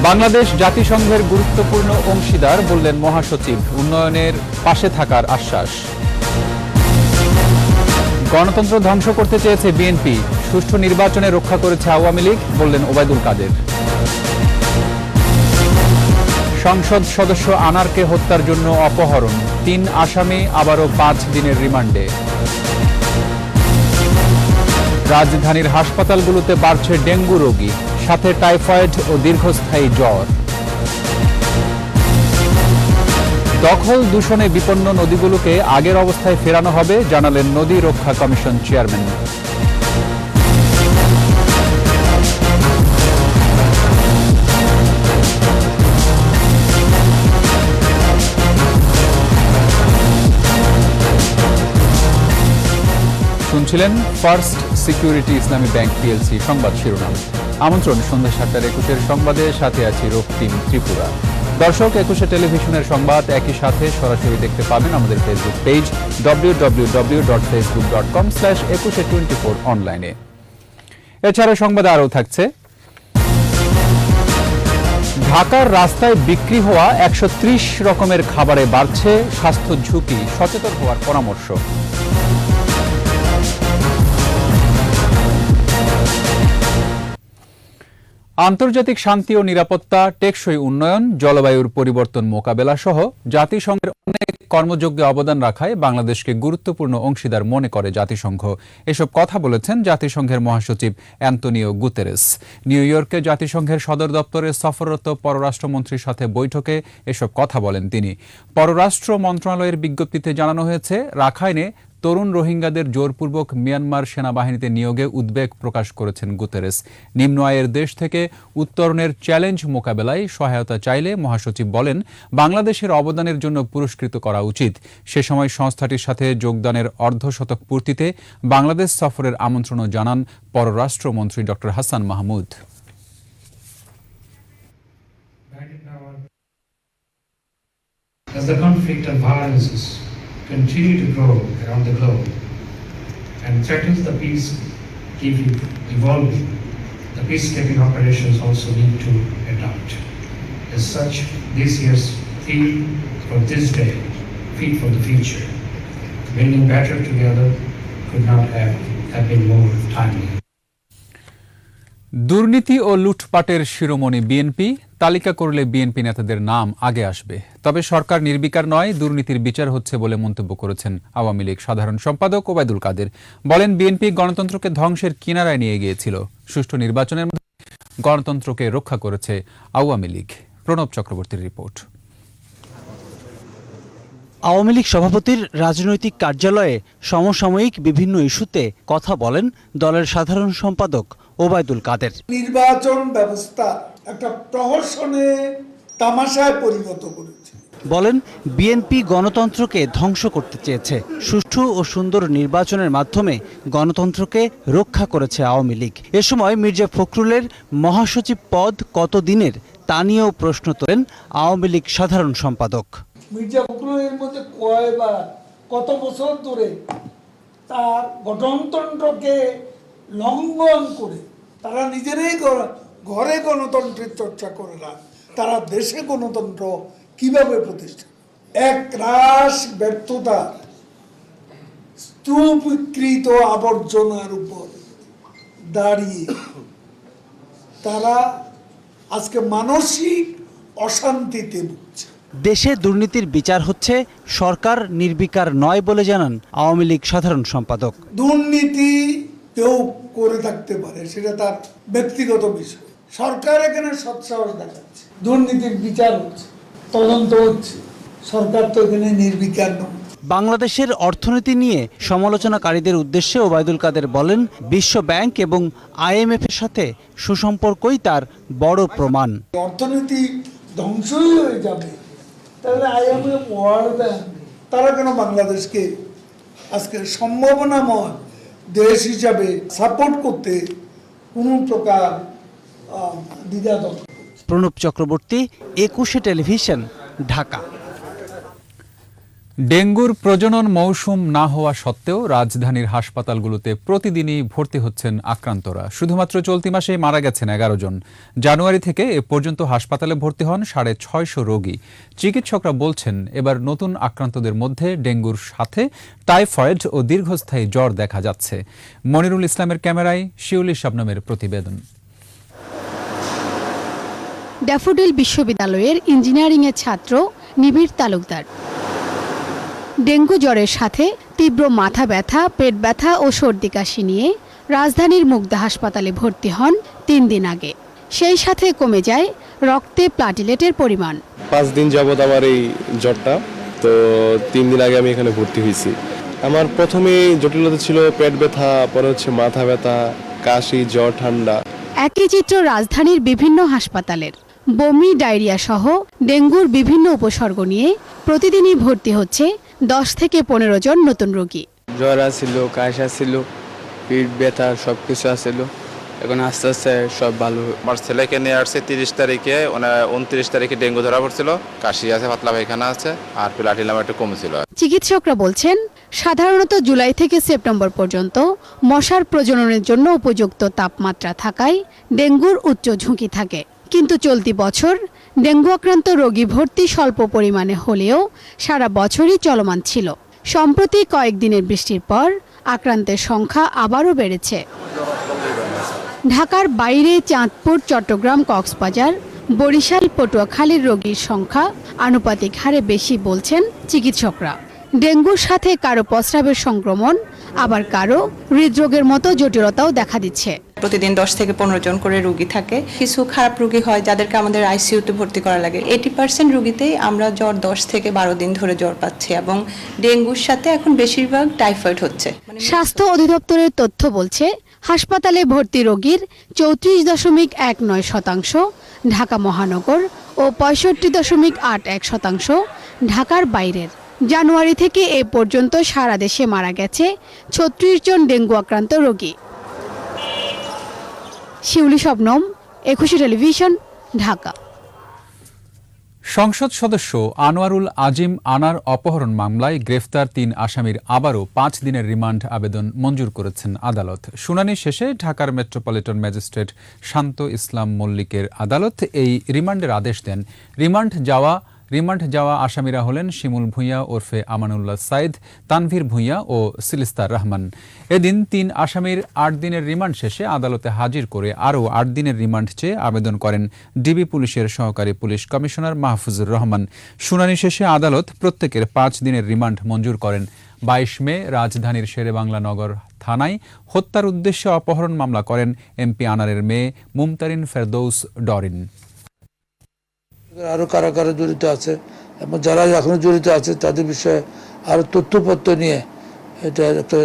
বাংলাদেশ জাতিসংঘের গুরুত্বপূর্ণ অংশীদার বললেন মহাসচিব, উন্নয়নের পাশে থাকার আশ্বাস। গণতন্ত্র ধ্বংস করতে চেয়েছে বিএনপি, সুষ্ঠু নির্বাচনে রক্ষা করেছে আওয়ামী লীগ বললেন ওবায়দুল কাদের। সংসদ সদস্য আনারকে হত্যার জন্য অপহরণ, ৩ আসামি আবারও ৫ দিনের রিমান্ডে। রাজধানীর হাসপাতালগুলোতে বাড়ছে ডেঙ্গু রোগী, সাথে টাইফয়েড ও দীর্ঘস্থায়ী জ্বর। দখল দূষণে বিপন্ন নদীগুলোকে আগের অবস্থায় ফেরানো হবে জানালেন নদী রক্ষা কমিশন চেয়ারম্যান। শুনছিলেন ফার্স্ট সিকিউরিটি ইসলামী ব্যাংক পিএলসি সংবাদ শিরোনাম। আমন্ত্রণ সন্ধ্যা ৭:২১ সংবাদে, সাথে আছি রক্তিম ত্রিপুরা। দর্শক, ২১ টেলিভিশনের সংবাদ একই সাথে সরাসরি দেখতে পাবেন আমাদের ফেসবুক পেজ www.facebook.com/2124 অনলাইনে। এছাড়া সংবাদে আরও থাকছে, ঢাকার রাস্তায় বিক্রি হওয়া ১৩০ রকমের খাবারে বাড়ছে স্বাস্থ্য ঝুঁকি, সচেতন হওয়ার পরামর্শ। আন্তর্জাতিক শান্তি ও নিরাপত্তা, টেকসই উন্নয়ন, জলবায়ুর পরিবর্তন মোকাবেলা সহ জাতিসংঘের অনেক কর্মযজ্ঞে অবদান রাখায় বাংলাদেশকে গুরুত্বপূর্ণ অংশীদার মনে করে জাতিসংঘ। এসব কথা বলেছেন জাতিসংঘের মহাসচিব অ্যান্তোনিও গুতেরেস। নিউ ইয়র্কে জাতিসংঘের সদর দপ্তরে সফররত পররাষ্ট্রমন্ত্রীর সাথে বৈঠকে এসব কথা বলেন তিনি। পররাষ্ট্র মন্ত্রণালয়ের বিজ্ঞপ্তিতে জানানো হয়েছে, রাখাইনে তরুণ রোহিঙ্গাদের জোরপূর্বক মিয়ানমার সেনাবাহিনীতে নিয়োগে উদ্বেগ প্রকাশ করেছেন গুতেরেস। নিম্ন আয়ের দেশ থেকে উত্তরণের চ্যালেঞ্জ মোকাবেলায় সহায়তা চাইলে মহাসচিব বলেন, বাংলাদেশের অবদানের জন্য পুরস্কৃত করা উচিত। সে সময় সংস্থাটির সাথে যোগদানের অর্ধশতক পূর্তিতে বাংলাদেশ সফরের আমন্ত্রণও জানান পররাষ্ট্রমন্ত্রী ড. Hasan Mahmud. As the conflict and violences continue to grow around the globe and threatens the peace keep evolving, the peacekeeping operations also need to adapt. As such, this year's theme for this day, Feed for the Future, building better together, could not have been more timely. দুর্নীতি ও লুটপাটের শিরোমণি BNP, তালিকা করলে BNP নেতাদের নাম আগে আসবে। তবে সরকার নির্বিকার নয়, দুর্নীতির বিচার হচ্ছে বলে মন্তব্য করেছেন আওয়ামী লীগ সাধারণ সম্পাদক ওবায়দুল কাদের। বলেন, বিএনপি গণতন্ত্রকে ধ্বংসের কিনারায় নিয়ে গিয়েছিল, সুষ্ঠু নির্বাচনের মধ্যে গণতন্ত্রকে রক্ষা করেছে আওয়ামী লীগ। প্রণব চক্রবর্তীর রিপোর্ট। আওয়ামী লীগ সভাপতির রাজনৈতিক কার্যালয়ে সমসাময়িক বিভিন্ন ইস্যুতে কথা বলেন দলের সাধারণ সম্পাদক ওবায়দুল কাদের। নির্বাচন ব্যবস্থা একটা প্রহসনে তামাশায় পরিণত করেছে। বলেন, বিএনপি গণতন্ত্রকে ধ্বংস করতে চেয়েছে, সুষ্ঠু ও সুন্দর নির্বাচনের মাধ্যমে গণতন্ত্রকে রক্ষা করেছে আওয়ামী লীগ। এ সময় মির্জা ফখরুলের মহাসচিব পদ কতদিনের তা নিয়েও প্রশ্ন তোলেন আওয়ামী লীগ সাধারণ সম্পাদক। মির্জা ফখরুলের মধ্যে কয়বার কত বছর ধরে তার গণতন্ত্রকে লঙ্ঘন করে তারা নিজেরাই ঘরে গণতন্ত্রের চর্চা করে না, তারা দেশে গণতন্ত্র কিভাবে প্রতিষ্ঠা, এক রাশ ব্যর্থতা স্তূপীকৃত আবর্জনার উপর দাঁড়িয়ে তারা আজকে মানসিক অশান্তিতে ভুগছে। দেশে দুর্নীতির বিচার হচ্ছে, সরকার নির্বিকার নয় বলে জানান আওয়ামী লীগ সাধারণ সম্পাদক। দুর্নীতি কেউ করে থাকতে পারে, সেটা তার ব্যক্তিগত বিষয়। সরকার এখানে সৎসাহস দেখাচ্ছে, দুর্নীতির বিচার হচ্ছে, তদন্ত হচ্ছে, সরকার তো এখানে নির্বিকার নয়। বাংলাদেশের অর্থনীতি নিয়ে সমালোচনাকারীদের উদ্দেশ্যে ওবায়দুল কাদের বলেন, বিশ্ব ব্যাংক এবং IMF এর সাথে সুসম্পর্কই তার বড় প্রমাণ। অর্থনীতি ধ্বংসই হয়ে যাবে, তাহলে IMF, ওয়ার্ল্ড ব্যাংক তারা কেন বাংলাদেশকে আজকে সম্ভাবনাময় দেশ হিসাবে সাপোর্ট করতে কোনো প্রকার দ্বিধাদ্বন্দ্ব? প্রণব চক্রবর্তী, ২১ টেলিভিশন, ঢাকা। ডেঙ্গুর প্রজনন মৌসুম না হওয়া সত্ত্বেও রাজধানীর হাসপাতালগুলোতে প্রতিদিনই ভর্তি হচ্ছেন আক্রান্তরা। শুধুমাত্র চলতি মাসেই মারা গেছেন 11 জন। জানুয়ারি থেকে এ পর্যন্ত হাসপাতালে ভর্তি হন 650 রোগী। চিকিৎসকরা বলছেন, এবার নতুন আক্রান্তদের মধ্যে ডেঙ্গুর সাথে টাইফয়েড ও দীর্ঘস্থায়ী জ্বর দেখা যাচ্ছে। মনিরুল ইসলামের ক্যামেরায় শিউলি শবনমের প্রতিবেদন। ড্যাফোডিল বিশ্ববিদ্যালয়ের ইঞ্জিনিয়ারিংয়ের ছাত্র নিবিড় তালুকদার। ডেঙ্গু জ্বরের সাথে তীব্র মাথা ব্যথা, পেট ব্যথা ও সর্দি কাশি নিয়ে রাজধানীর মুগদা হাসপাতালে ভর্তি হন 3 দিন আগে। সেই সাথে কমে যায় রক্তে প্লাটিলেটের পরিমাণ। 5 দিন যাবত আমার এই জ্বরটা, তো 3 দিন আগে আমি এখানে ভর্তি হয়েছি। আমার প্রথমে জটিলতা ছিল পেট ব্যথা, পরে হচ্ছে মাথা ব্যথা, কাশি, জ্বর, ঠান্ডা। একই চিত্র রাজধানীর বিভিন্ন হাসপাতালের। বমি, ডায়রিয়া সহ ডেঙ্গুর বিভিন্ন উপসর্গ নিয়ে প্রতিদিনই ভর্তি হচ্ছে 10 থেকে 15 জন নতুন রোগী। জ্বর আসছিল, কাশি আসছিল, পেট ব্যথা সবকিছু আসছিল। এখন আস্তে আস্তে সব ভালো। আমার ছেলেকে নিয়ে আসছে 30 তারিখে, 29 তারিখে ডেঙ্গু ধরা পড়ছিল। কাশি আছে, পাতলা পায়খানা আছে, আর প্লাটিলাম একটু কমেছিল। চিকিৎসকরা বলছেন, সাধারণত জুলাই থেকে সেপ্টেম্বর পর্যন্ত মশার প্রজননের জন্য উপযুক্ত তাপমাত্রা থাকায় ডেঙ্গুর উচ্চ ঝুঁকি থাকে। কিন্তু চলতি বছর ডেঙ্গু আক্রান্ত রোগী ভর্তি স্বল্প পরিমাণে হলেও সারা বছরই চলমান ছিল। সম্প্রতি কয়েকদিনের বৃষ্টির পর আক্রান্তের সংখ্যা আবারও বেড়েছে। ঢাকার বাইরে চাঁদপুর, চট্টগ্রাম, কক্সবাজার, বরিশাল, পটুয়াখালীর রোগীর সংখ্যা আনুপাতিক হারে বেশি বলছেন চিকিৎসকরা। ডেঙ্গুর সাথে কারো প্রস্রাবের সংক্রমণ, আবার কারো হৃদরোগের মতো জটিলতাও দেখা দিচ্ছে। প্রতিদিন 10 থেকে 15 জন করে রোগী থাকে। কিছু খারাপ রোগী হয় যাদেরকে আমাদের আইসিইউতে ভর্তি করা লাগে। 80% রোগীতেই আমরা জ্বর 10 থেকে 12 দিন ধরে জ্বর পাচ্ছি, এবং ডেঙ্গুর সাথে এখন বেশিরভাগ টাইফয়েড হচ্ছে। স্বাস্থ্য অধিদপ্তরের তথ্য বলছে, হাসপাতালে ভর্তি রোগীর 34.19% ঢাকা মহানগর ও 65.81% ঢাকার বাইরের। জানুয়ারি থেকে এ পর্যন্ত সারা দেশে মারা গেছে 36 জন ডেঙ্গু আক্রান্ত রোগী। শিউলি শবনম, 21 টেলিভিশন, ঢাকা। সংসদ সদস্য আনোয়ারুল আজিম আনার অপহরণ মামলায় গ্রেফতার 3 আসামির আবারও 5 দিনের রিমান্ড আবেদন মঞ্জুর করেছেন আদালত। শুনানি শেষে ঢাকার মেট্রোপলিটন ম্যাজিস্ট্রেট শান্ত ইসলাম মল্লিকের আদালত এই রিমান্ডের আদেশ দেন। রিমান্ড যাওয়া আসামিরা হলেন শিমুল ভূঁইয়া ওরফে আমানুল্লাহ সাইদ, তানভীর ভূঁইয়া ও সিলিস্তার রহমান। এদিন 3 আসামির 8 দিনের রিমান্ড শেষে আদালতে হাজির করে আরও 8 দিনের রিমান্ড চেয়ে আবেদন করেন ডিবি পুলিশের সহকারী পুলিশ কমিশনার মাহফুজুর রহমান। শুনানি শেষে আদালত প্রত্যেকের 5 দিনের রিমান্ড মঞ্জুর করেন। 22 মে রাজধানীর শেরেবাংলা নগর থানায় হত্যার উদ্দেশ্যে অপহরণ মামলা করেন এমপি আনারের মেয়ে মুমতারিন ফেরদৌস ডরিন। আরো কারা কারা জড়িত আছে এবং যারা এখনো জড়িত আছে তাদের বিষয়ে আরো তথ্যপত্র নিয়ে এটা একটা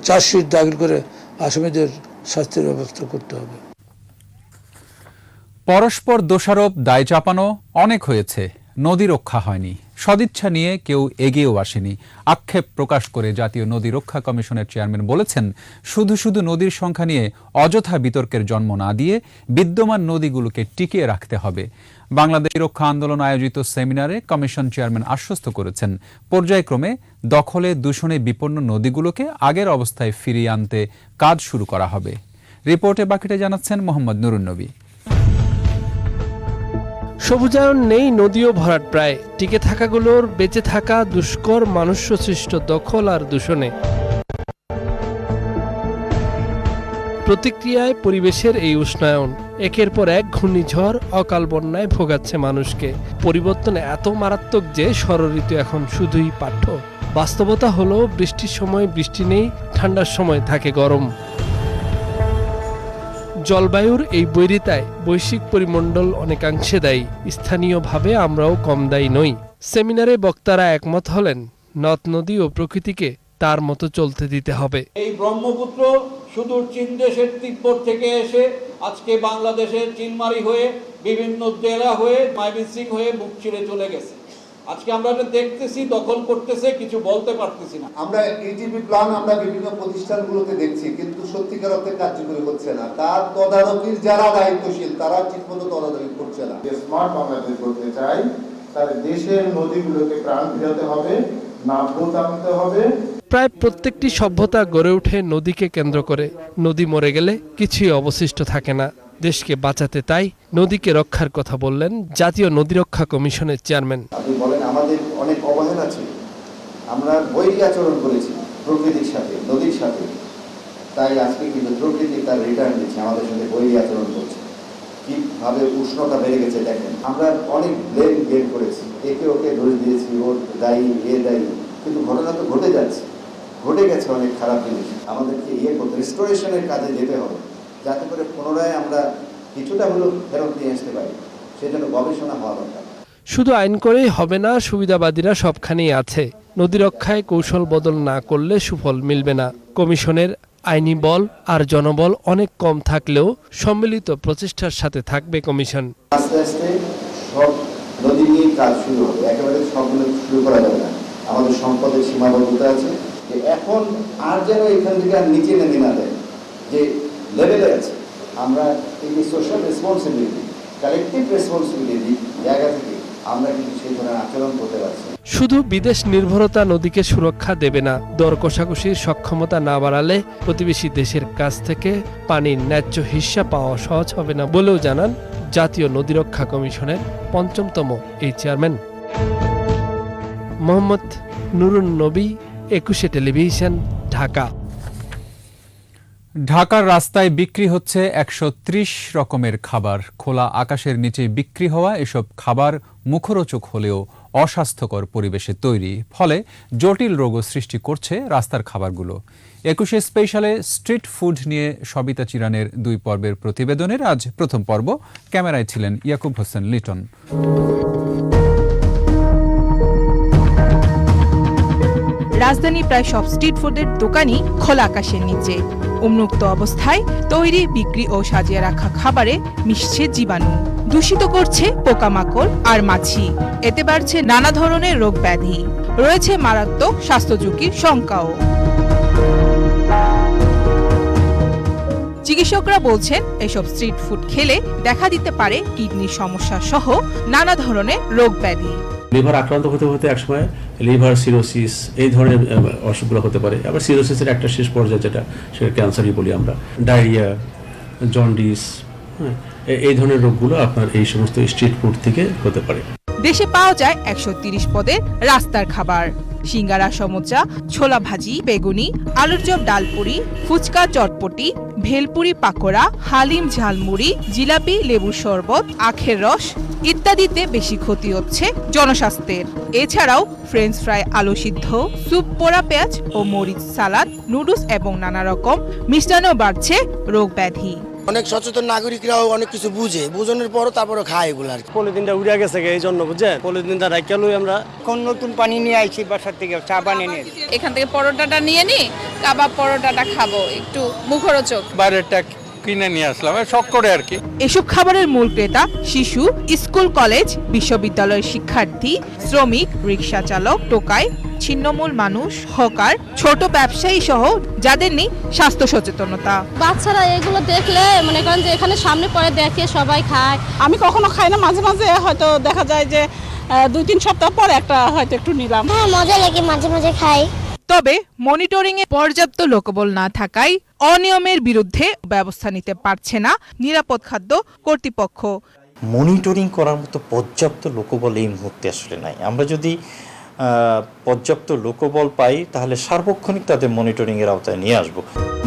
চার্জশিট দাখিল করে আসামিদের শাস্তির ব্যবস্থা করতে হবে। পরস্পর দোষারোপ, দায় চাপানো অনেক হয়েছে, নদী রক্ষা হয়নি। সদিচ্ছা নিয়ে কেউ এগিয়েও আসেনি। আক্ষেপ প্রকাশ করে জাতীয় নদী রক্ষা কমিশনের চেয়ারম্যান বলেছেন, শুধু শুধু নদীর সংখ্যা নিয়ে অযথা বিতর্কের জন্ম না দিয়ে বিদ্যমান নদীগুলোকে টিকিয়ে রাখতে হবে। বাংলাদেশ রক্ষা আন্দোলন আয়োজিত সেমিনারে কমিশন চেয়ারম্যান আশ্বস্ত করেছেন, পর্যায়ক্রমে দখলে দূষণে বিপন্ন নদীগুলোকে আগের অবস্থায় ফিরিয়ে আনতে কাজ শুরু করা হবে। রিপোর্টে বাকিটা জানাচ্ছেন মোহাম্মদ নুরুন্নবী। সবুজায়ন নেই, নদীও ভরাট প্রায়। টিকে থাকাগুলোর বেঁচে থাকা দুষ্কর মনুষ্য সৃষ্ট দখল আর দূষণে। প্রতিক্রিয়ায় পরিবেশের এই উষ্ণায়ন, একের পর এক ঘূর্ণিঝড়, অকাল বন্যায় ভোগাচ্ছে মানুষকে। পরিবর্তন এত মারাত্মক যে ষড়ঋতু এখন শুধুই পাঠ্য। বাস্তবতা হলো, বৃষ্টির সময় বৃষ্টি নেই, ঠান্ডার সময় থাকে গরম। জলবায়ুর এই বৈরিতায় বৈশ্বিক পরিমণ্ডল অনেকাংশে দায়ী। স্থানীয়ভাবে আমরাও কম দায়ী নই। সেমিনারে বক্তারা একমত হলেন, নদ নদী ও প্রকৃতিকে তার মতো চলতে দিতে হবে। এই ব্রহ্মপুত্র সুদূর চীন দেশের তিব্বত থেকে এসে আজকে বাংলাদেশের চিনমারি হয়ে বিভিন্ন জেলা হয়ে মাইমিনসিং হয়ে বুক চিরে চলে গেছে। আজকে আমরা এটা দেখতেছি, দখল করতেছে, কিছু বলতে পারতেছি না। আমরা ইটিপি প্ল্যান আমরা বিভিন্ন প্রতিষ্ঠানগুলোতে দেখছি, কিন্তু সত্যিকার অর্থে কার্যকরী হচ্ছে না। তার তদারকির যারা দায়িত্বশীল তারা ঠিকমতো তদারকি করছে না। স্মার্ট বাংলাদেশ করতে চাই, তার দেশের নদীগুলোকে প্রাণ ফেরাতে হবে, নাব্যত আনতে হবে। প্রায় প্রত্যেকটি সভ্যতা গড়ে ওঠে নদীকে কেন্দ্র করে। নদী মরে গেলে কিছুই অবশিষ্ট থাকে না। দেশকে বাঁচাতে তাই নদীকে রক্ষার কথা বললেন জাতীয় নদী রক্ষা কমিশনের চেয়ারম্যান। আপনি বলেন আমাদের অনেক অবহেলা ছিল, আমরা বৈরী আচরণ করেছি প্রকৃতির সাথে, নদীর সাথে, তাই আজকে কিন্তু প্রকৃতি তার রিটার্ন দিচ্ছে, আমাদের সাথে বৈরী আচরণ করছে। কিভাবে উষ্ণতা বেড়ে গেছে দেখেন। আমরা অনেক ব্লেম গেম করেছি, একে ওকে দোষ দিয়েছি, ওর দায়ী এ দায়ী, কিন্তু ঘটনা তো ঘটে যাচ্ছে, ঘটে গেছে অনেক খারাপ জিনিস। আমাদেরকে করতে রেস্টোরেশনের কাজে যেতে হবে, যাতে করে পুনরায় আমরা কিছুটা হলেও ফেরত নিয়ে আসতে পারি, সেজন্য গবেষণা হওয়া দরকার। শুধু আইন করেই হবে না, সুবিধাবাদীরা সবখানেই আছে। নদী রক্ষায় কৌশল বদল না করলে সুফল মিলবে না। কমিশনের আইনি বল আর জনবল অনেক কম থাকলেও সম্মিলিত প্রচেষ্টার সাথে থাকবে কমিশন। আস্তে আস্তে সব নদী নিয়ে কাজ শুরু হবে, একেবারে সবগুলো শুরু করা যাবে না, আমাদের সম্পদের সীমাবদ্ধতা আছে। যে এখন আর যেন এখান থেকে আর নিচে নেমে না দেয়, যে লেভেলে আছে। আমরা এই যে সোশ্যাল রেসপন্সিবিলিটি, কালেকটিভ রেসপন্সিবিলিটি জায়গা থেকে আমরা কিন্তু সেই ধরনের আচরণ করতে পারছি। শুধু বিদেশ নির্ভরতা নদীকে সুরক্ষা দেবে না, দর কষাকষির সক্ষমতা না বাড়ালে প্রতিবেশী দেশের কাছ থেকে পানির ন্যায্য হিস্সা পাওয়া সহজ হবে না বলেও জানান জাতীয় নদী রক্ষা কমিশনের ৫ম এই চেয়ারম্যান। মোহাম্মদ নুরুন নবী, ২১শে টেলিভিশন, ঢাকা। ঢাকার রাস্তায় বিক্রি হচ্ছে ১৩০ রকমের খাবার। খোলা আকাশের নিচে বিক্রি হওয়া এসব খাবার মুখরোচক হলেও অস্বাস্থ্যকর পরিবেশে তৈরি, ফলে জটিল রোগও সৃষ্টি করছে রাস্তার খাবারগুলো। ২১শে স্পেশালে স্ট্রিট ফুড নিয়ে সবিতা চিরানের ২ পর্বের প্রতিবেদনের আজ প্রথম পর্ব। ক্যামেরায় ছিলেন ইয়াকুব হোসেন লিটন। রাজধানী প্রায় সব স্ট্রিট ফুডের দোকানই খোলা আকাশের নিচে। উন্মুক্ত অবস্থায় তৈরি, বিক্রি ও সাজিয়ে রাখা খাবারে মিশছে জীবাণু, দূষিত করছে পোকামাকড় আর মাছি। এতে বাড়ছে নানা ধরনের রোগ ব্যাধি, রয়েছে মারাত্মক স্বাস্থ্য ঝুঁকির শঙ্কাও। চিকিৎসকরা বলছেন এসব স্ট্রিট ফুড খেলে দেখা দিতে পারে কিডনির সমস্যা সহ নানা ধরনের রোগ ব্যাধি। লিভার আক্রান্ত হতে হতে একসময় লিভার সিরোসিস এই ধরনের অসুখগুলো হতে পারে। আবার সিরোসিসের একটা শেষ পর্যায়ে যেটা সেটা ক্যান্সারই বলি আমরা, ডায়রিয়া, জন্ডিস, এই ধরনের রোগগুলো আপনার এই সমস্ত স্ট্রিট ফুড থেকে হতে পারে। দেশে পাওয়া যায় ১৩০ পদের রাস্তার খাবার। সিঙ্গারা, সমোচা, ছোলা ভাজি, বেগুনি, আলুর চপ, ডালপুরি, ফুচকা, চটপটি, ভেলপুরি, পাকোড়া, হালিম, ঝালমুড়ি, জিলাপি, লেবুর শরবত, আখের রস ইত্যাদিতে বেশি ক্ষতি হচ্ছে জনস্বাস্থ্যের। এছাড়াও ফ্রেঞ্চ ফ্রাই, আলু সিদ্ধ, স্যুপ, পোড়া পেঁয়াজ ও মরিচ, সালাদ, নুডলস এবং নানা রকম মিষ্টান্নও বাড়ছে রোগ ব্যাধি। অনেক সচেতন নাগরিকরাও অনেক কিছু বুঝানোর পরও তারপরে খায় এগুলো আর কি। পলিথিনটা উড়ে গেছে এই জন্য, বুঝছেন, পলিথিনটা রাখা লই আমরা। কোন নতুন পানি নিয়ে আইছি বাসার থেকে, চা বানিয়ে নিয়ে এখান থেকে পরোটাটা নিয়ে নি, কাবাব পরোটাটা খাবো, একটু মুখরোচক। বাইরেরটা কিনে নিয়ে আসলাম শখ করে আর কি। এসব খাবারের মূল ক্রেতা শিশু, স্কুল, কলেজ, বিশ্ববিদ্যালয়ের শিক্ষার্থী, শ্রমিক, রিক্সা চালক, টোকাই, ছিন্নমূল মানুষ, হকার, ছোট ব্যবসায়ী সহ যাদের নেই স্বাস্থ্য সচেতনতা। বাচ্চারা এগুলো দেখলে মনে করেন যে এখানে সামনে পরে দেখে সবাই খায়। আমি কখনো খাই না, মাঝে মাঝে হয়তো দেখা যায় যে ২-৩ সপ্তাহ পর একটা হয়তো একটু নিলাম। হ্যাঁ, মজা লাগে, মাঝে মাঝে খাই। তবে মনিটরিং এ পর্যাপ্ত লোকবল না থাকায় অনিয়মের বিরুদ্ধে ব্যবস্থা নিতে পারছে না নিরাপদ খাদ্য কর্তৃপক্ষ। মনিটরিং করার মতো পর্যাপ্ত লোকবল এই মুহূর্তে আসলে নাই। আমরা যদি পর্যাপ্ত লোকবল পাই তাহলে সার্বক্ষণিক তাদের মনিটরিং এর আওতায় নিয়ে আসব।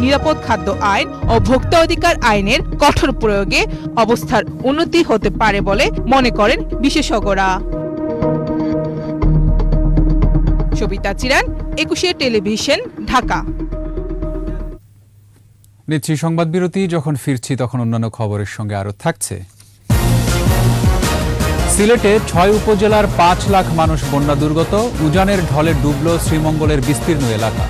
নিরাপদ খাদ্য আইন ও ভোক্তা অধিকার আইনের কঠোর প্রয়োগে অবস্থার উন্নতি হতে পারে বলে মনে করেন বিশেষজ্ঞরা। সবিতা চিরান, ২১শে টেলিভিশন, ঢাকা। নিচ্ছি সংবাদ বিরতি। যখন ফিরছি তখন অন্যান্য খবরের সঙ্গে আরো থাকছে। সিলেটে ৬ উপজেলার ৫ লাখ মানুষ বন্যা দুর্গত। উজানের ঢলে ডুবল শ্রীমঙ্গলের বিস্তীর্ণ এলাকা।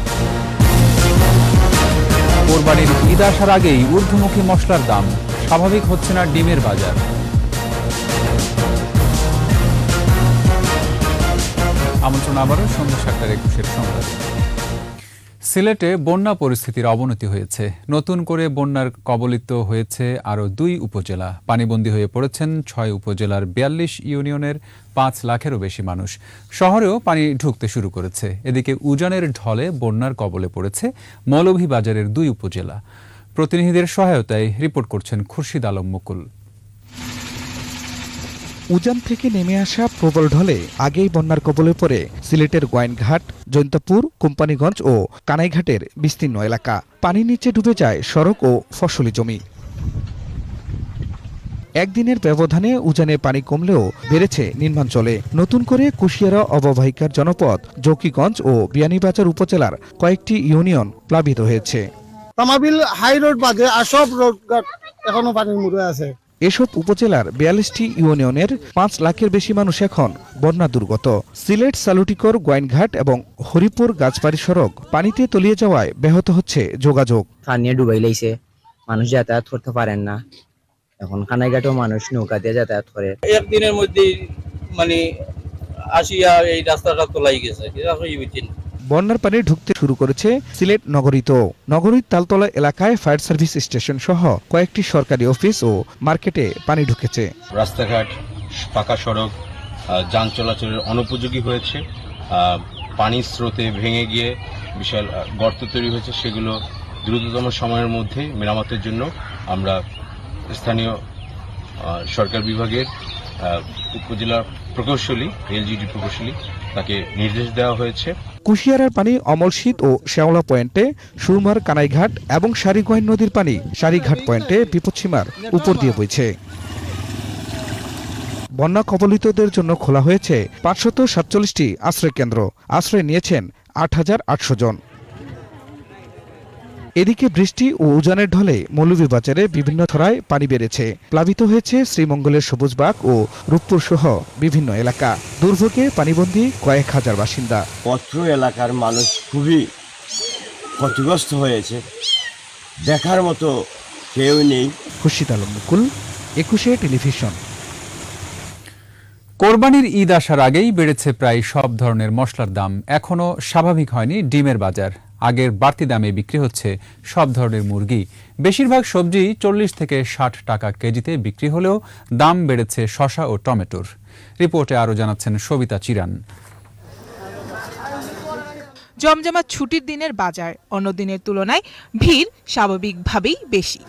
কোরবানির ঈদ আসার আগেই ঊর্ধ্বমুখী মশলার দাম, স্বাভাবিক হচ্ছে না ডিমের বাজার। আমন্ত্রণ আবারও সন্ধ্যা ৭টার ২১-এর সংবাদ। সিলেটে বন্যা পরিস্থিতির অবনতি হয়েছে। নতুন করে বন্যার কবলিত হয়েছে আরও 2 উপজেলা। পানিবন্দী হয়ে পড়েছেন 6 উপজেলার 42 ইউনিয়নের 5 লাখেরও বেশি মানুষ। শহরেও পানি ঢুকতে শুরু করেছে। এদিকে উজানের ঢলে বন্যার কবলে পড়েছে মৌলভীবাজারের 2 উপজেলা। প্রতিনিধিদের সহায়তায় রিপোর্ট করছেন খুরশিদ আলম মুকুল। উজান থেকে নেমে আসা প্রবল ঢলে আগেই বন্যার কবলে পড়ে সিলেটের গোয়াইনঘাট, জৈন্তপুর, কোম্পানিগঞ্জ ও কানাইঘাটের বিস্তীর্ণ এলাকা। পানির নিচে ডুবে যায় সড়ক ও ফসলি জমি। একদিনের ব্যবধানে উজানে পানি কমলেও বেড়েছে নিম্নাঞ্চলে। নতুন করে কুশিয়ারা অববাহিকার জনপদ জকিগঞ্জ ও বিয়ানীবাজার উপজেলার কয়েকটি ইউনিয়ন প্লাবিত হয়েছে। তামাবিল হাই রোড বাদে আর সব রোড এখনো পানির মুড়ে আছে। এসব উপজেলার 42টি ইউনিয়নের 5 লাখের বেশি মানুষ এখন বন্যা দুর্গত। সিলেট সালুটিকর, গোয়াইনঘাট এবং হরিপুর গাছবাড়ি সড়ক পানিতে তলিয়ে যাওয়ায় ব্যাহত হচ্ছে যোগাযোগ। পানি ডুবাই লাইছে, মানুষ যাতায়াত করতে পারেন না। এখন কানাইঘাটেও মানুষ নৌকা দিয়ে যাতায়াত করে। একদিনের মধ্যে মানে আসিয়া এই রাস্তাটা তোলাই গেছে। বন্যার পানি ঢুকতে শুরু করেছে সিলেট নগরীতেও। নগরীর তালতলা এলাকায় ফায়ার সার্ভিস স্টেশন সহ কয়েকটি সরকারি অফিস ও মার্কেটে পানি ঢুকেছে। রাস্তাঘাট, পাকা সড়ক যান চলাচলের অনুপযোগী হয়েছে। পানির স্রোতে ভেঙে গিয়ে বিশাল গর্ত তৈরি হয়েছে। সেগুলো দ্রুততম সময়ের মধ্যে মেরামতের জন্য আমরা স্থানীয় সরকার বিভাগের উপজেলা প্রকৌশলী, এলজিডি প্রকৌশলী, তাকে নির্দেশ দেওয়া হয়েছে। কুশিয়ারার পানি অমলশীত ও শেওলা পয়েন্টে, সুরমার কানাইঘাট এবং সারিগোয়াইন নদীর পানি সারিঘাট পয়েন্টে বিপদসীমার উপর দিয়ে বইছে। বন্যা কবলিতদের জন্য খোলা হয়েছে 547টি আশ্রয় কেন্দ্র। আশ্রয় নিয়েছেন 8,800 জন। এদিকে বৃষ্টি ও উজানের ঢলে মৌলভীবাজারে বিভিন্ন ধরায় পানি বেড়েছে। প্লাবিত হয়েছে শ্রীমঙ্গলের সবুজবাগ ও রূপপুর সহ বিভিন্ন এলাকা। দুর্ভোগে পানিবন্দী কয়েক হাজার বাসিন্দা। পত্র এলাকার মানুষ খুবই ক্ষতিগ্রস্ত হয়েছে, দেখার মতো কেউ নেই। খুরশিদ আলম মুকুল, 21 টেলিভিশন। কোরবানির ঈদ আসার আগেই বেড়েছে প্রায় সব ধরনের মশলার দাম। এখনও স্বাভাবিক হয়নি ডিমের বাজার। আগের বাড়তি দামে বিক্রি হচ্ছে সব ধরনের মুরগি। বেশিরভাগ সবজি 40 থেকে 60 টাকা কেজিতে বিক্রি হলেও দাম বেড়েছে শসা ও টমেটোর। রিপোর্টে আরও জানাচ্ছেন সবিতা চিরান। জমজমাট ছুটির দিনের বাজার অন্য দিনের তুলনায় ভিড় স্বাভাবিকভাবেই বেশি।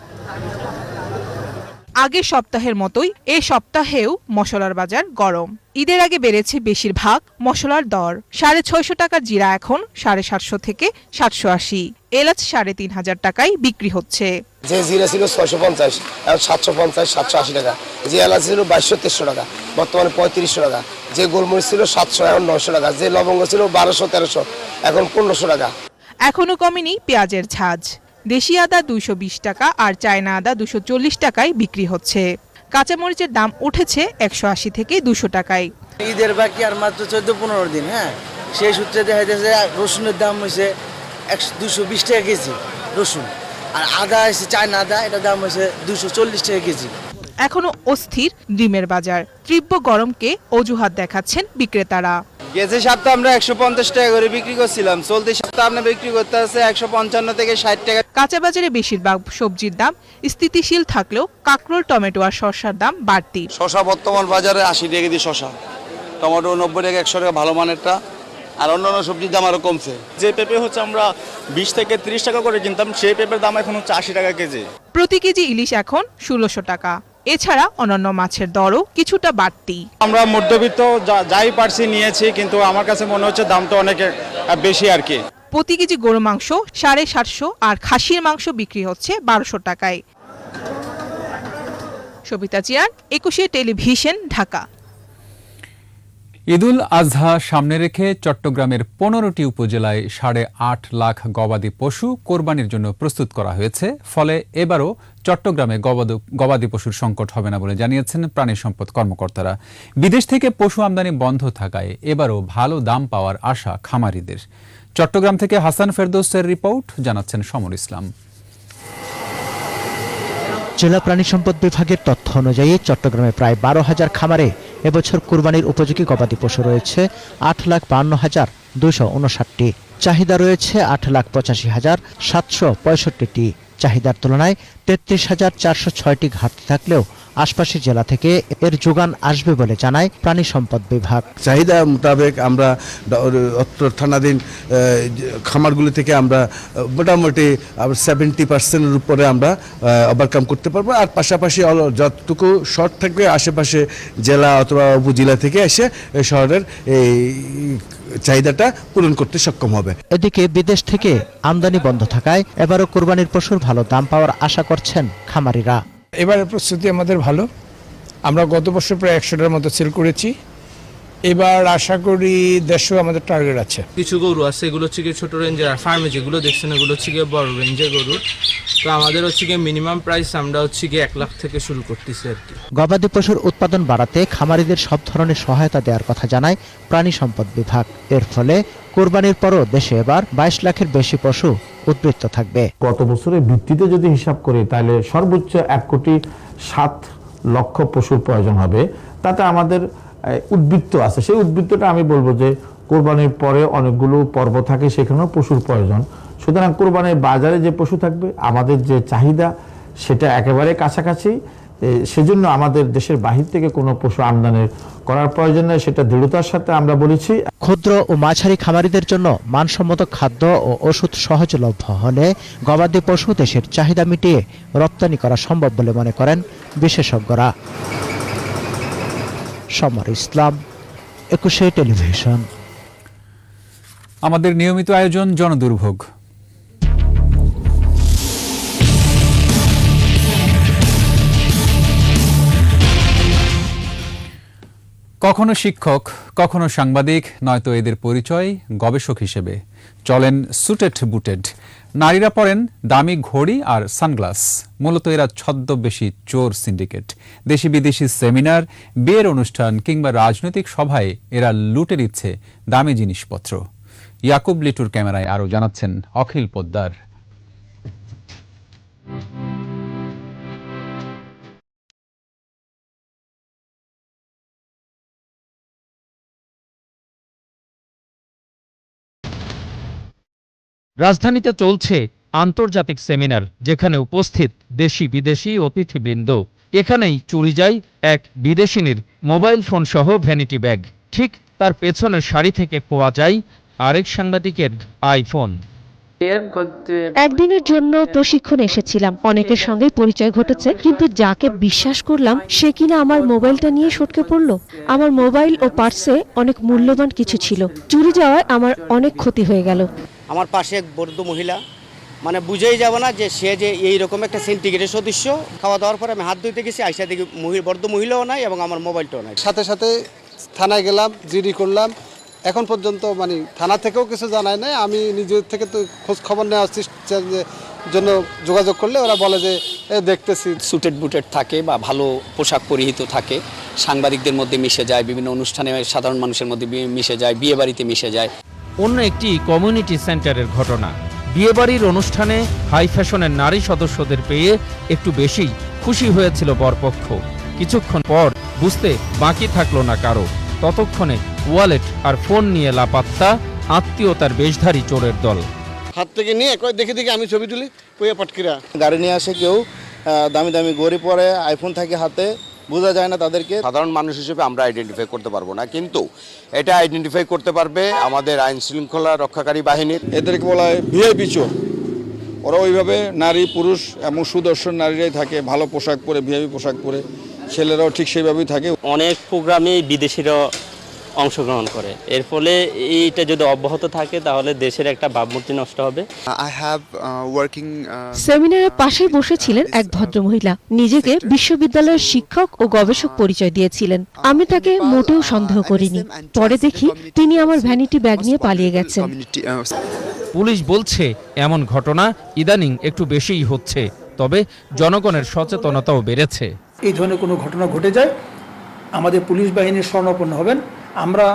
আগের সপ্তাহের মতোই এ সপ্তাহেও মশলার বাজার গরম। ঈদের আগে বেড়েছে বেশিরভাগ মশলার দর। 650 টাকার জিরা এখন 750 থেকে 780, এলাচ 3,500 টাকায় বিক্রি হচ্ছে। যে জিরা ছিল 650, এখন 750, 780 টাকা। যে এলাচ ছিল 2200-2300 টাকা, বর্তমানে 3500 টাকা। যে গোলমরিচ ছিল 700, এখন 900 টাকা। যে লবঙ্গ ছিল 1200-1300, এখন 1500 টাকা। এখনো কমেনি পেঁয়াজের ঝাঁজ। দেশি আদা 220 টাকা আর চায়না আদা 240 টাকায় বিক্রি হচ্ছে। কাঁচামরিচের দাম উঠেছে 180 থেকে 200 টাকায়। ঈদের বাকি আর মাত্র 14-15 দিন। সেই সূত্রে দেখা যাচ্ছে রসুনের দাম হয়েছে 220 টাকা কেজি রসুন, আর আদা আছে চায়না আদা, এটার দাম হয়েছে 240 টাকা কেজি। এখনো অস্থির ডিমের বাজার। তীব্র গরমকে অজুহাত দেখাচ্ছেন বিক্রেতারা। গেছে সপ্তাহে আমরা 150 টাকা করে বিক্রি করছিলাম, চলতি সপ্তাহে আমরা বিক্রি করতে আছে 155 থেকে 60 টাকা। কাঁচা বাজারে বেশিরভাগ সবজির দাম স্থিতিশীল থাকলেও কাঁকরোল, টমেটো আর শসার দাম বাড়তি। শসা বর্তমান বাজারে 80 টাকা দিয়ে শসা, টমেটো 90 টাকা 100 টাকা ভালো মানেরটা, আর অন্যান্য সবজির দাম আরো কমছে। যে পেঁপে হচ্ছে আমরা 20 থেকে 30 টাকা করে কিনতাম, সেই পেঁপের দাম এখন হচ্ছে 80 টাকা কেজি। প্রতি কেজি ইলিশ এখন 1600 টাকা। এছাড়া অন্যান্য মাছের দরও কিছুটা বাড়তি। আমরা মধ্যবিত্ত যাই পারছি নিয়েছি, কিন্তু আমার কাছে মনে হচ্ছে দামটা অনেক বেশি আর কি। প্রতি কেজি গরু মাংস 750 আর খাসির মাংস বিক্রি হচ্ছে 1200 টাকায়। সবিতা চিরান, 21 টেলিভিশন, ঢাকা। ঈদুল আজহা সামনে রেখে চট্টগ্রামের 15টি উপজেলায় 8.5 লাখ গবাদি পশু কোরবানির জন্য প্রস্তুত করা হয়েছে। ফলে এবারও চট্টগ্রামে গবাদি পশুর সংকট হবে না বলে জানিয়েছেন প্রাণী সম্পদ কর্মকর্তারা। বিদেশ থেকে পশু আমদানি বন্ধ থাকায় এবারও ভালো দাম পাওয়ার আশা খামারিদের। চট্টগ্রাম থেকে হাসান ফেরদৌসের রিপোর্ট, জানাচ্ছেন সমর ইসলাম। জেলা প্রাণী সম্পদ বিভাগের তথ্য অনুযায়ী চট্টগ্রামে প্রায় 12,000 খামারে এবছর কুরবানির উপযোগী গবাদি পশু রয়েছে 8,52,259টি। চাহিদা রয়েছে 8,85,765টি। চাহিদার তুলনায় 33,406টি ঘাটতি থাকলেও আশপাশের জেলা থেকে এর যোগান আসবে বলে জানায় প্রাণী সম্পদ বিভাগ। চাহিদা মোতাবেক আমরা অত্র থানাধীন খামারগুলি থেকে আমরা মোটামুটি 70% উপরে আমরা ওভারকাম করতে পারবো। আর পাশাপাশি যতটুকু শর্ট থাকবে আশেপাশে জেলা অথবা উপজেলা থেকে এসে শহরের এই চাহিদাটা পূরণ করতে সক্ষম হবে। এদিকে বিদেশ থেকে আমদানি বন্ধ থাকায় এবারও কুরবানির পশুর ভালো দাম পাওয়ার আশা করছেন খামারিরা। এবারের প্রস্তুতি আমাদের ভালো। আমরা গত বছর প্রায় 100টার মতো সেল করেছি। এবার আশা করি 150 আমাদের টার্গেট আছে। কিছু গরু আছে এগুলো হচ্ছে ছোট রেঞ্জের, আর ফার্মে যেগুলো দেখছেন এগুলো হচ্ছে বড় রেঞ্জের গরু। তো আমাদের হচ্ছে মিনিমাম প্রাইস আমরা হচ্ছে 1 লাখ থেকে শুরু করতেছি আর কি। গবাদি পশুর উৎপাদন বাড়াতে খামারিদের সব ধরনের সহায়তা দেওয়ার কথা জানায় প্রাণী সম্পদ বিভাগ। এর ফলে কোরবানির পরও দেশে এবার 22 লাখের বেশি পশু উদ্বৃত্ত থাকবে। গত বছরের ভিত্তিতে যদি হিসাব করি তাহলে সর্বোচ্চ 1,07,00,000 পশুর প্রয়োজন হবে। তাতে আমাদের উদ্বৃত্ত আছে, সেই উদ্বৃত্তটা আমি বলবো যে কোরবানির পরে অনেকগুলো পর্ব থাকে, সেখানেও পশুর প্রয়োজন। সুতরাং কোরবানির বাজারে যে পশু থাকবে, আমাদের যে চাহিদা সেটা একেবারে কাছাকাছি। সেজন্য আমাদের দেশের বাহির থেকে কোনো পশু আমদানি করার প্রয়োজন নেই, সেটা দৃঢ়তার সাথে আমরা বলেছি। ক্ষুদ্র ও মাঝারি খামারিদের জন্য মানসম্মত খাদ্য ও ওষুধ সহজলভ্য হলে গবাদি পশু দেশের চাহিদা মিটিয়ে রপ্তানি করা সম্ভব বলে মনে করেন বিশেষজ্ঞরা। সমর ইসলাম, 21 টেলিভিশন। আমাদের নিয়মিত আয়োজন জনদুর্ভোগ। কখনো শিক্ষক, কখনো সাংবাদিক, নয়তো এদের পরিচয় গবেষক হিসেবে। চলেন সুটেড বুটেড। নারীরা পরেন দামি ঘড়ি আর সানগ্লাস। মূলত এরা ছদ্মবেশী চোর সিন্ডিকেট। দেশি বিদেশি সেমিনার, বিয়ের অনুষ্ঠান কিংবা রাজনৈতিক সভায় এরা লুটে দিচ্ছে দামি জিনিসপত্র। ইয়াকুব লিটুর ক্যামেরায় আরও জানাচ্ছেন অখিল পোদ্দার। রাজধানীতে চলছে আন্তর্জাতিক সেমিনার, যেখানে উপস্থিত দেশি বিদেশি অতিথিবৃন্দ। এখানেই চুরি যায় এক বিদেশিনীর মোবাইল ফোন সহ ভ্যানিটি ব্যাগ। ঠিক তার পেছনের সারি থেকে পাওয়া যায় আরেক সাংবাদিকের আইফোন। একদিনের জন্য প্রশিক্ষণ এসেছিলাম, অনেকের সঙ্গে পরিচয় ঘটেছে, কিন্তু যাকে বিশ্বাস করলাম সে কিনা আমার মোবাইলটা নিয়ে সটকে পড়লো। আমার মোবাইল ও পার্সে অনেক মূল্যবান কিছু ছিল। চুরি যাওয়ায় আমার অনেক ক্ষতি হয়ে গেল। আমার পাশে এক বৃদ্ধ মহিলা, মানে বুঝেই যাব না যে সে যে এইরকম একটা সিন্ডিকেটের সদস্য। খাওয়া দাওয়ার পরে আমি হাত ধুইতে গেছি, আইসা দেখি বৃদ্ধ মহিলাও নাই এবং আমার মোবাইলটাও নাই। সাথে সাথে থানায় গেলাম, জিডি করলাম। এখন পর্যন্ত মানে থানা থেকেও কিছু জানায় নাই। আমি নিজের থেকে তো খোঁজ খবর নেওয়ার জন্য যোগাযোগ করলে ওরা বলে যে দেখতেছি। সুটেড বুটেড থাকে বা ভালো পোশাক পরিহিত থাকে, সাংবাদিকদের মধ্যে মিশে যায়, বিভিন্ন অনুষ্ঠানে সাধারণ মানুষের মধ্যে মিশে যায়, বিয়ে বাড়িতে মিশে যায়। অন্য একটি কমিউনিটি সেন্টারের ঘটনা। বিয়েবাড়ির অনুষ্ঠানে হাই ফ্যাশনের নারী সদস্যদের পেয়ে একটু বেশি খুশি হয়েছিল বরপক্ষ। কিছুক্ষণ পর বুঝতে বাকি থাকলো না কারো। ততক্ষণে ওয়ালেট আর ফোন নিয়ে লাপাত্তা আত্মীয়তার বেশধারী চোরের দল। হাত থেকে নিয়ে দেখে দেখে আমি ছবি তুলি, পইয়া পাটকিরা গাড়ি নিয়ে আসে, কেউ দামি দামি ঘড়ি পরে, আইফোন থাকে হাতে, বোঝা যায় না তাদেরকে। সাধারণ মানুষ হিসেবে আমরা আইডেন্টিফাই করতে পারবো না, কিন্তু এটা আইডেন্টিফাই করতে পারবে আমাদের আইন শৃঙ্খলা রক্ষাকারী বাহিনীর। এদেরকে বলা হয় ভিআইপি চোর। ওরা ওইভাবে নারী পুরুষ এবং সুদর্শন নারীরাই থাকে, ভালো পোশাক পরে, ভিআইপি পোশাক পরে। ছেলেরাও ঠিক সেইভাবেই থাকে। অনেক প্রোগ্রামে বিদেশিরা অংশগ্রহণ করে, এর ফলে এইটা যদি অব্যাহত থাকে তাহলে দেশের একটা ভাবমূর্তি নষ্ট হবে। সেমিনারের পাশেই বসেছিলেন এক ভদ্রমহিলা, নিজেকে বিশ্ববিদ্যালয়ের শিক্ষক ও গবেষক পরিচয় দিয়েছিলেন। আমি তাকে মোটেও সন্দেহ করিনি। পরে দেখি তিনি আমার ভ্যানিটি ব্যাগ নিয়ে পালিয়ে গেছেন। পুলিশ বলছে এমন ঘটনা ইদানিং একটু বেশিই হচ্ছে, তবে জনগণের সচেতনতাও বেড়েছে। এই ধরনের কোনো ঘটনা ঘটে যায়, আমাদের পুলিশ বাহিনীর শরণাপন্ন হবেন। আমরা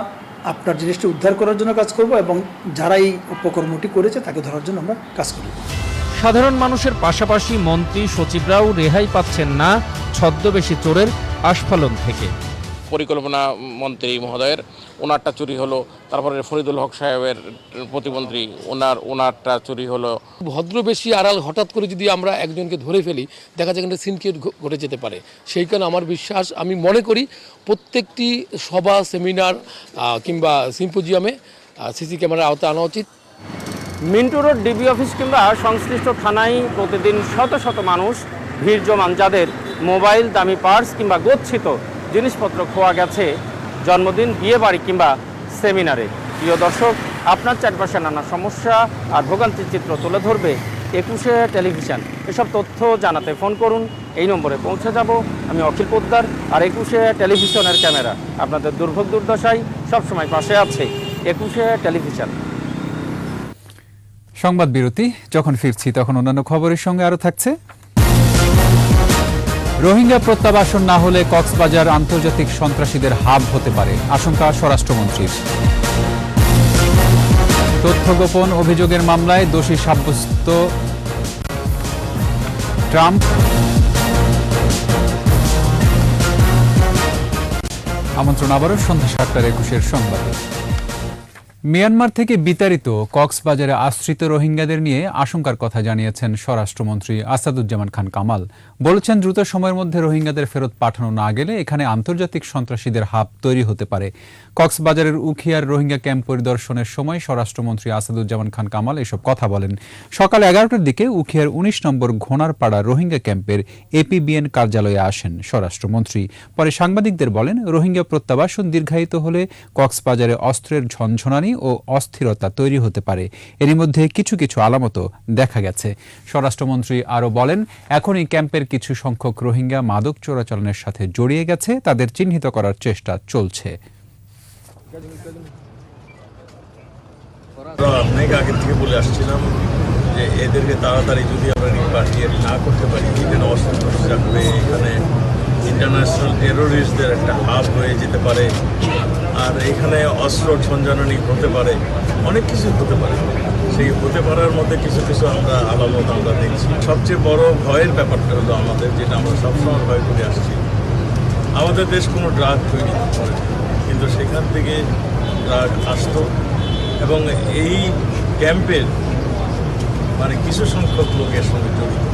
আপনার জিনিসটি উদ্ধার করার জন্য কাজ করব এবং যারা এই উপকর্মটি করেছে তাকে ধরার জন্য আমরা কাজ করব। সাধারণ মানুষের পাশাপাশি মন্ত্রী সচিবরাও রেহাই পাচ্ছেন না ছদ্মবেশী চোরের আস্ফালন থেকে। পরিকল্পনা মন্ত্রী মহোদয়ের, ওনারটা চুরি হলো। তারপরে ফরিদুল হক সাহেবের প্রতিমন্ত্রী, ওনারটা চুরি হলো। ভদ্রবেশী আড়াল হঠাৎ করে যদি আমরা একজনকে ধরে ফেলি, দেখা যায় একটা সিনক্রিয়েট ঘটে যেতে পারে। সেই কারণে আমার বিশ্বাস, আমি মনে করি প্রত্যেকটি সভা, সেমিনার কিংবা সিম্পোজিয়ামে সিসি ক্যামেরার আওতায় আনা উচিত। মিন্টু রোড ডিবি অফিস কিংবা সংশ্লিষ্ট থানায় প্রতিদিন শত শত মানুষ ভিড় জমান, যাদের মোবাইল, দামি পার্স কিংবা গচ্ছিত জিনিসপত্র খোয়া গেছে জন্মদিন, বিয়েবাড়ি কিংবা সেমিনারে। প্রিয় দর্শক, আপনার চারপাশে নানা সমস্যা আর ভোগান্তির চিত্র তুলে ধরবে 21শে টেলিভিশন। এসব তথ্য জানাতে ফোন করুন, এই নম্বরে পৌঁছে যাব আমি অখিল পোদ্দার। আর 21শে টেলিভিশনের ক্যামেরা আপনাদের দুর্ভোগ দুর্দশায় সবসময় পাশে আছে। 21শে টেলিভিশন। সংবাদ বিরতি, যখন ফিরছি তখন অন্যান্য খবরের সঙ্গে আরো থাকছে। রোহিঙ্গা প্রত্যাবাসন না হলে কক্সবাজার আন্তর্জাতিক সন্ত্রাসীদের হাব হতে পারে, আশঙ্কা স্বরাষ্ট্রমন্ত্রীর। তথ্য গোপন অভিযোগের মামলায় দোষী সাব্যস্ত ট্রাম্প। আমন্ত্রণ আবারও সন্ধ্যা 7টার 21-এর সংবাদে। মিয়ানমার থেকে বিতাড়িত কক্সবাজারে আশ্রিত রোহিঙ্গাদের নিয়ে আশঙ্কার কথা জানিয়েছেন স্বরাষ্ট্রমন্ত্রী আসাদুজ্জামান খান কামাল। বলেছেন, দ্রুত সময়ের মধ্যে রোহিঙ্গাদের ফেরত পাঠানো না গেলে এখানে আন্তর্জাতিক সন্ত্রাসীদের হাব তৈরি হতে পারে। কক্সবাজারের উখিয়ার রোহিঙ্গা ক্যাম্প পরিদর্শনের সময় স্বরাষ্ট্রমন্ত্রী আসাদুজ্জামান খান কামাল এসব কথা বলেন। সকাল 11টার দিকে উখিয়ার 19 নম্বর ঘোনারপাড়া রোহিঙ্গা ক্যাম্পের এপিবিএন কার্যালয়ে আসেন স্বরাষ্ট্রমন্ত্রী। পরে সাংবাদিকদের বলেন, রোহিঙ্গা প্রত্যাবাসন দীর্ঘায়িত হলে কক্সবাজারে অস্ত্রের ঝনঝনানি ও অস্থিরতা তৈরি হতে পারে। এরই মধ্যে কিছু কিছু আলামতও দেখা গেছে। স্বরাষ্ট্রমন্ত্রী আরও বলেন, এখনই ক্যাম্পের কিছু সংখ্যক রোহিঙ্গা মাদক চোরাচালানের সাথে জড়িয়ে গেছে, তাদের চিহ্নিত করার চেষ্টা চলছে। অনেক আগে থেকে বলে আসছিলাম যে এদেরকে তাড়াতাড়ি যদি আমরা রিপাট্রিয়েট না করতে পারি, এখানে অস্ত্র রাখবে, এখানে ইন্টারন্যাশনাল টেরোরিস্টদের একটা হাব হয়ে যেতে পারে, আর এখানে অস্ত্র ঝঞ্ঝানি হতে পারে, অনেক কিছু হতে পারে। সেই হতে পারার মধ্যে কিছু কিছু আমরা আলামত আমরা দেখছি। সবচেয়ে বড় ভয়ের ব্যাপারটা হলো আমাদের, যেটা আমরা সবসময় ভয় করে আসছি, আমাদের দেশ কোনো ড্রাগ তৈরি করে, কিন্তু সেখান থেকে ড্রাগ আসতো এবং এই ক্যাম্পের কিছু সংখ্যক লোকের সঙ্গে জড়িত।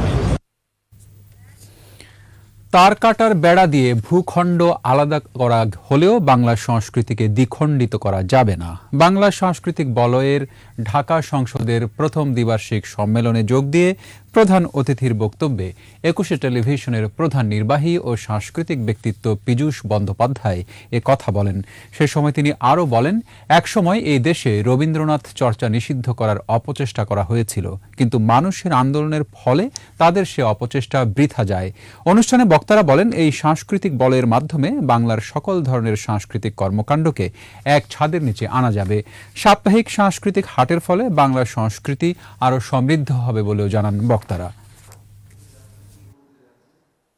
তার কাটার বেড়া দিয়ে ভূখণ্ড আলাদা করা হলেও বাংলা সংস্কৃতিকে দ্বিখণ্ডিত করা যাবে না। বাংলা সাংস্কৃতিক বলয়ের ঢাকা সংসদের প্রথম দ্বিবার্ষিক সম্মেলনে যোগ দিয়ে প্রধান অতিথির বক্তব্যে 21শে টেলিভিশনের প্রধান নির্বাহী ও সাংস্কৃতিক ব্যক্তিত্ব পীযূষ বন্দ্যোপাধ্যায় এ কথা বলেন। সে সময় তিনি আরও বলেন, একসময় এই দেশে রবীন্দ্রনাথ চর্চা নিষিদ্ধ করার অপচেষ্টা করা হয়েছিল, কিন্তু মানুষের আন্দোলনের ফলে তাদের সে অপচেষ্টা বৃথা যায়। অনুষ্ঠানে বক্তারা বলেন, এই সাংস্কৃতিক বলয়ের মাধ্যমে বাংলার সকল ধরনের সাংস্কৃতিক কর্মকাণ্ডকে এক ছাদের নিচে আনা যাবে। সাপ্তাহিক সাংস্কৃতিক হাটের ফলে বাংলার সংস্কৃতি আরও সমৃদ্ধ হবে বলেও জানান বক্তারা।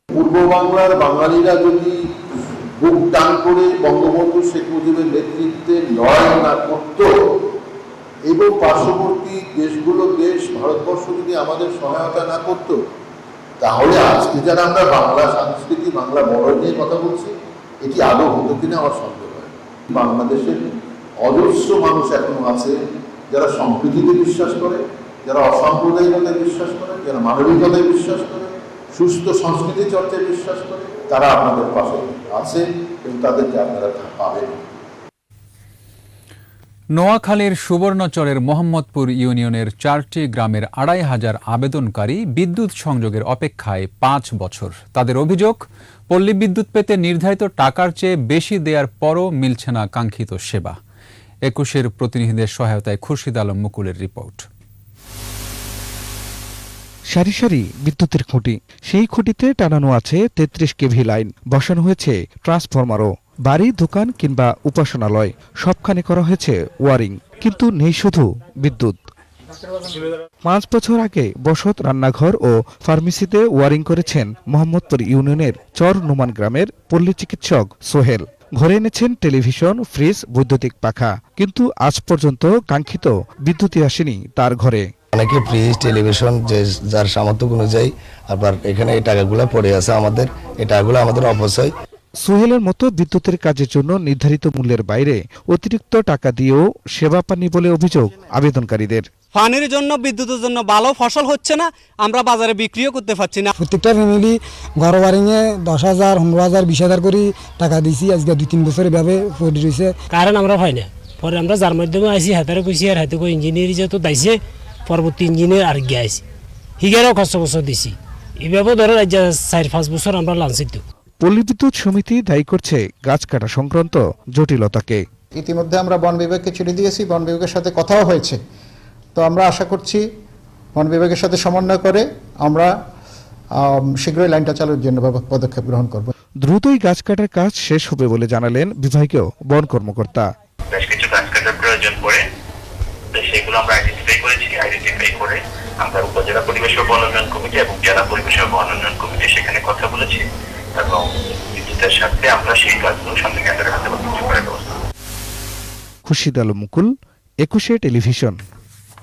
পূর্ব বাংলার বাঙালিরা যদি বুক টান করে বঙ্গবন্ধু শেখ মুজিবের নেতৃত্বে লড়াই না করত এবং পার্শ্ববর্তী দেশ ভারতবর্ষ যদি আমাদের সহায়তা না করত, তাহলে আজকে যারা আমরা বাংলা সংস্কৃতি, বাংলা বলয় নিয়ে কথা বলছি, এটি আদৌ হতো কিনা আমার সন্দেহ হয়। বাংলাদেশের অজস্র মানুষ এখনো আছে যারা সম্প্রীতিতে বিশ্বাস করে, যারা অসাম্প্রদায়িকতায় বিশ্বাস করে, যারা মানবিকতায় বিশ্বাস করে, সুস্থ সংস্কৃতি চর্চায় বিশ্বাস করে, তারা আপনাদের পাশে আছে এবং তাদেরকে আপনারা পাবেন। নোয়াখালীর সুবর্ণচরের মোহাম্মদপুর ইউনিয়নের 4টি গ্রামের 2500 আবেদনকারী বিদ্যুৎ সংযোগের অপেক্ষায় 5 বছর। তাদের অভিযোগ, পল্লী বিদ্যুৎ পেতে নির্ধারিত টাকার চেয়ে বেশি দেওয়ার পরও মিলছে না কাঙ্ক্ষিত সেবা। 21-এর প্রতিনিধিদের সহায়তায় খুরশিদ আলম মুকুলের রিপোর্ট। সারি সারি বিদ্যুতের খুঁটি, সেই খুঁটিতে টানানো আছে 33 কেভি লাইন, বসানো হয়েছে ট্রান্সফরমারও। বাড়ি, দোকান কিংবা উপাসনালয় সবখানে করা হয়েছে ওয়ারিং, কিন্তু নেই শুধু বিদ্যুৎ। 5 বছর আগে বসত, রান্নাঘর ও ফার্মেসিতে ওয়ারিং করেছেন মোহাম্মদপুর ইউনিয়নের চর নুমান গ্রামের পল্লী চিকিৎসক সোহেল। ঘরে এনেছেন টেলিভিশন, ফ্রিজ, বৈদ্যুতিক পাখা, কিন্তু আজ পর্যন্ত কাঙ্ক্ষিত বিদ্যুৎই আসেনি তার ঘরে। অনেকে ফ্রিজ, টেলিভিশন যে যার সামর্থ্য অনুযায়ী, আবার এখানে এই টাকাগুলো পড়ে আছে, আমাদের এই টাকাগুলো আমাদের অপচয়। সোহেলের মতো বিদ্যুতের কাজের জন্য নির্ধারিত মূল্যের বাইরে অতিরিক্ত টাকা দিয়েও সেবা পাননি বলে অভিযোগ আবেদনকারীদের। পানির জন্য বিদ্যুতের জন্য ভালো ফসল হচ্ছে না, আমরা বাজারে বিক্রিও করতে পারছি না। প্রত্যেকটা ফ্যামিলি ঘর বাড়িয়ে 10,000, 15,000, 20,000 করে টাকা দিছি। আজকে 2-3 বছর এভাবে পড়ে রয়েছে। কারণ আমরা হয় না, পরে আমরা যার মাধ্যমে আইসি হাতারে কইছি আর হাতে কই ইঞ্জিনিয়ার যেহেতু দাইছে, পরবর্তী ইঞ্জিনিয়ার আর গিয়ে আইসি হিগারও খরচ বছর দিছি। এইভাবে ধরো 4-5 বছর আমরা লাঞ্ছিত। পল্লী বিদ্যুৎ সমিতি দায়ী করছে গাছ কাটা সংক্রান্ত জটিলতাকে। ইতিমধ্যে আমরা বন বিভাগকে চিঠি দিয়েছি, বন বিভাগের সাথে কথাও হয়েছে। তো আমরা আশা করছি বন বিভাগের সাথে সমন্বয় করে আমরা শীঘ্রই লাইনটা চালুর জন্য পদক্ষেপ গ্রহণ করব। দ্রুতই গাছ কাটার কাজ শেষ হবে বলে জানালেন বিভাগীয় বন কর্মকর্তা। বেশ কিছু গাছ কাটার প্রয়োজন পড়ে, সেগুলো আমরা আইডেন্টিফাই করে আমরা উপজেলা পরিবেশ ও বন উন্নয়ন কমিটি এবং জেলা পরিবেশ ও বন উন্নয়ন কমিটি সেখানে কথা বলেছি এবং বিদ্যুতের সাথে আমরা সেই কাজগুলো সামনে কেন্দ্রের হাতে করার ব্যবস্থা। খুরশিদ আলম মুকুল, 21 টেলিভিশন।